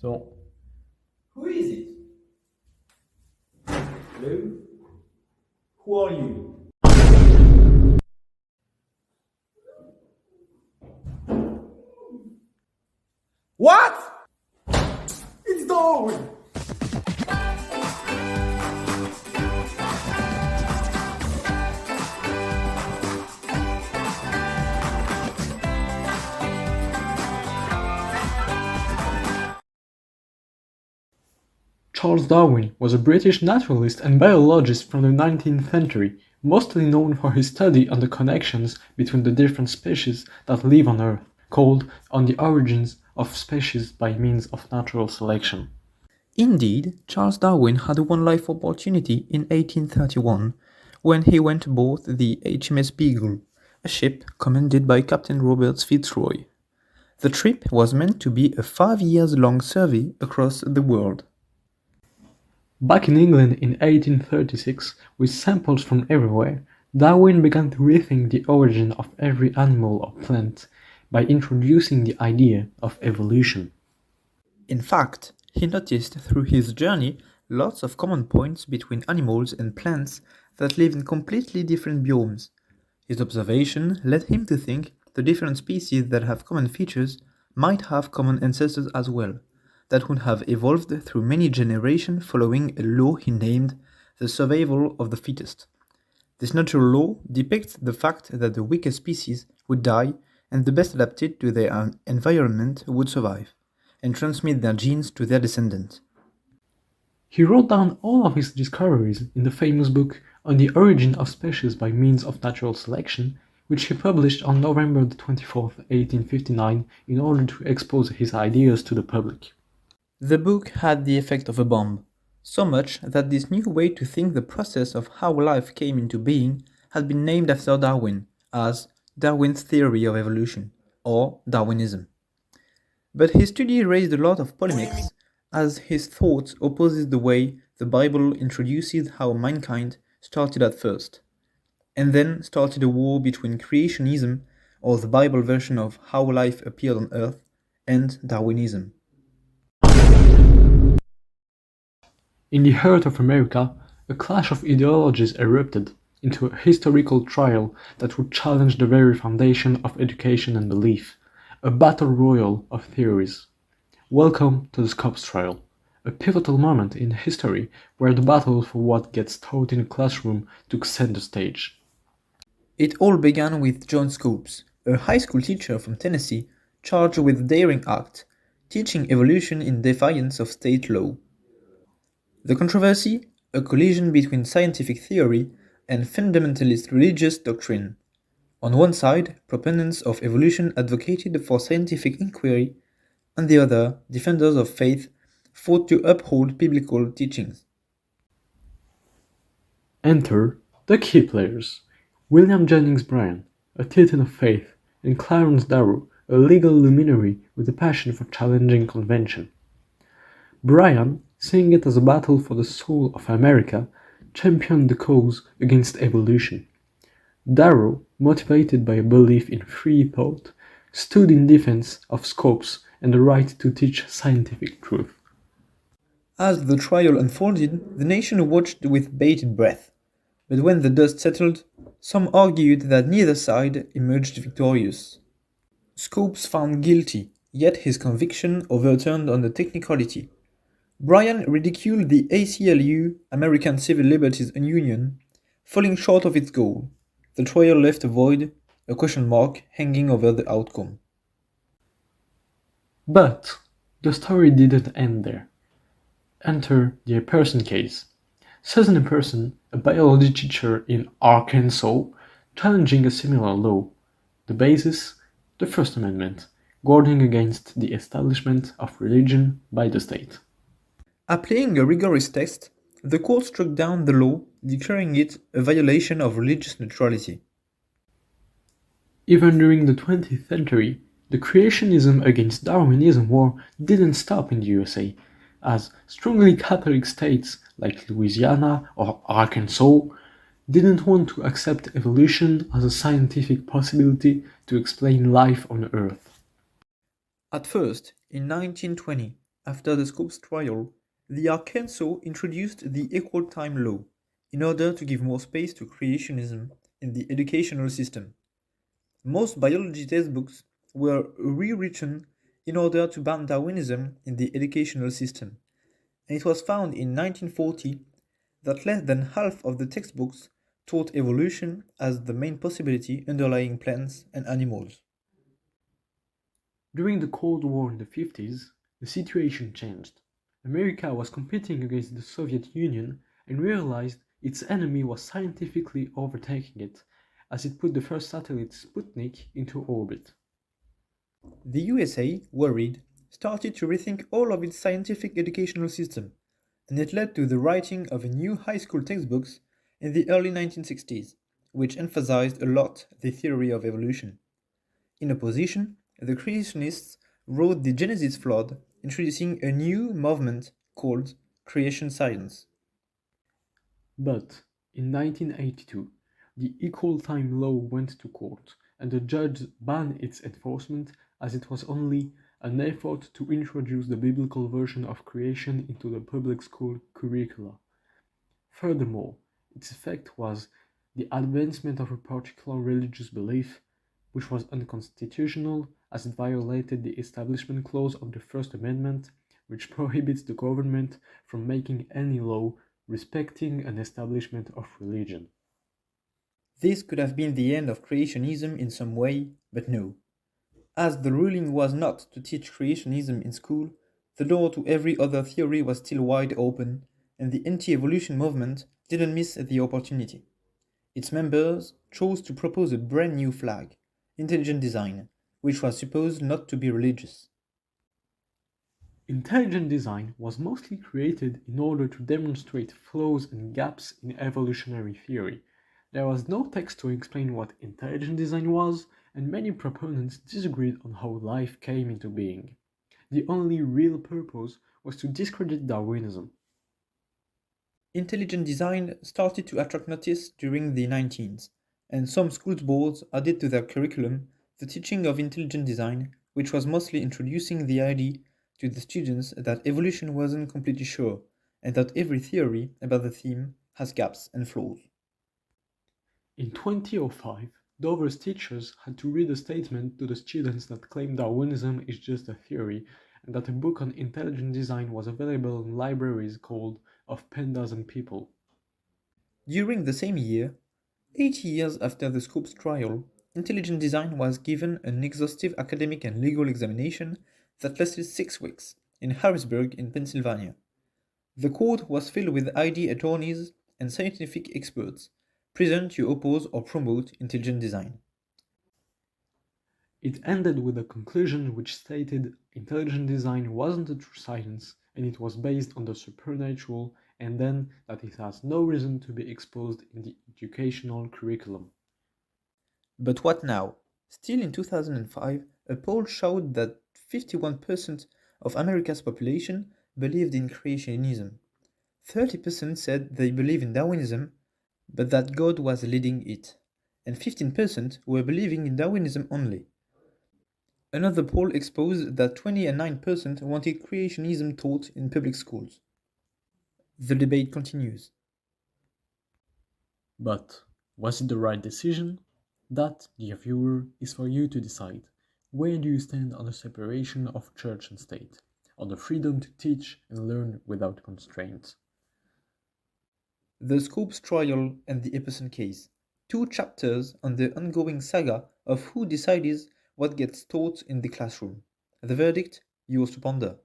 So, who is it? Hello? Who are you? What? It's Darwin! Charles Darwin was a British naturalist and biologist from the 19th century, mostly known for his study on the connections between the different species that live on Earth, called On the Origins of Species by Means of Natural Selection. Indeed, Charles Darwin had a one-life opportunity in 1831 when he went aboard the HMS Beagle, a ship commanded by Captain Robert Fitzroy. The trip was meant to be a 5-year-long survey across the world. Back in England in 1836, with samples from everywhere, Darwin began to rethink the origin of every animal or plant by introducing the idea of evolution. In fact, he noticed through his journey lots of common points between animals and plants that live in completely different biomes. His observation led him to think the different species that have common features might have common ancestors as well, that would have evolved through many generations following a law he named the survival of the fittest. This natural law depicts the fact that the weaker species would die and the best adapted to their environment would survive and transmit their genes to their descendants. He wrote down all of his discoveries in the famous book On the Origin of Species by Means of Natural Selection, which he published on November 24, 1859, in order to expose his ideas to the public. The book had the effect of a bomb, so much that this new way to think the process of how life came into being had been named after Darwin as Darwin's theory of evolution, or Darwinism. But his study raised a lot of polemics, as his thoughts opposed the way the Bible introduces how mankind started at first, and then started a war between Creationism, or the Bible version of how life appeared on Earth, and Darwinism. In the heart of America, a clash of ideologies erupted into a historical trial that would challenge the very foundation of education and belief, a battle royal of theories. Welcome to the Scopes trial, a pivotal moment in history where the battle for what gets taught in a classroom took center stage. It all began with John Scopes, a high school teacher from Tennessee charged with a daring act, teaching evolution in defiance of state law. The controversy, a collision between scientific theory and fundamentalist religious doctrine. On one side, proponents of evolution advocated for scientific inquiry, on the other, defenders of faith fought to uphold biblical teachings. Enter the key players: William Jennings Bryan, a titan of faith, and Clarence Darrow, a legal luminary with a passion for challenging convention. Bryan, seeing it as a battle for the soul of America, championed the cause against evolution. Darrow, motivated by a belief in free thought, stood in defense of Scopes and the right to teach scientific truth. As the trial unfolded, the nation watched with bated breath. But when the dust settled, some argued that neither side emerged victorious. Scopes found guilty, yet his conviction overturned on the technicality. Bryan ridiculed the ACLU, American Civil Liberties Union, falling short of its goal. The trial left a void, a question mark hanging over the outcome. But the story didn't end there. Enter the Epperson case. Susan Epperson, a biology teacher in Arkansas, challenging a similar law. The basis? The First Amendment, guarding against the establishment of religion by the state. Applying a rigorous test, the court struck down the law, declaring it a violation of religious neutrality. Even during the 20th century, the creationism against Darwinism war didn't stop in the USA, as strongly Catholic states like Louisiana or Arkansas didn't want to accept evolution as a scientific possibility to explain life on Earth. At first, in 1920, After the Scopes trial, the Arkansas introduced the equal time law in order to give more space to creationism in the educational system. Most biology textbooks were rewritten in order to ban Darwinism in the educational system, and it was found in 1940 that less than half of the textbooks taught evolution as the main possibility underlying plants and animals. During the Cold War in the 50s, the situation changed. America was competing against the Soviet Union and realized its enemy was scientifically overtaking it, as it put the first satellite Sputnik into orbit. The USA, worried, started to rethink all of its scientific educational system, and it led to the writing of a new high school textbooks in the early 1960s, which emphasized a lot the theory of evolution. In opposition, the creationists wrote The Genesis Flood, introducing a new movement called creation science. But in 1982, the Equal Time Law went to court, and the judge banned its enforcement as it was only an effort to introduce the biblical version of creation into the public school curricula. Furthermore, its effect was the advancement of a particular religious belief, which was unconstitutional as it violated the Establishment Clause of the First Amendment, which prohibits the government from making any law respecting an establishment of religion. This could have been the end of creationism in some way, but no. As the ruling was not to teach creationism in school, the door to every other theory was still wide open, and the anti-evolution movement didn't miss the opportunity. Its members chose to propose a brand new flag, intelligent design, which was supposed not to be religious. Intelligent design was mostly created in order to demonstrate flaws and gaps in evolutionary theory. There was no text to explain what intelligent design was, and many proponents disagreed on how life came into being. The only real purpose was to discredit Darwinism. Intelligent design started to attract notice during the 19s, and some school boards added to their curriculum the teaching of intelligent design, which was mostly introducing the idea to the students that evolution wasn't completely sure, and that every theory about the theme has gaps and flaws. In 2005, Dover's teachers had to read a statement to the students that claimed Darwinism is just a theory, and that a book on intelligent design was available in libraries called Of Pandas and People. During the same year, 80 years after the Scopes trial, intelligent design was given an exhaustive academic and legal examination that lasted 6 weeks in Harrisburg in Pennsylvania. The court was filled with ID attorneys and scientific experts present to oppose or promote intelligent design. It ended with a conclusion which stated intelligent design wasn't a true science and it was based on the supernatural, and then that it has no reason to be exposed in the educational curriculum. But what now? Still in 2005, a poll showed that 51% of America's population believed in creationism. 30% said they believe in Darwinism, but that God was leading it, and 15% were believing in Darwinism only. Another poll exposed that 29% wanted creationism taught in public schools. The debate continues. But was it the right decision? That, dear viewer, is for you to decide. Where do you stand on the separation of church and state, on the freedom to teach and learn without constraints? The Scopes trial and the Epperson case, 2 chapters on the ongoing saga of who decides what gets taught in the classroom. The verdict, yours to ponder.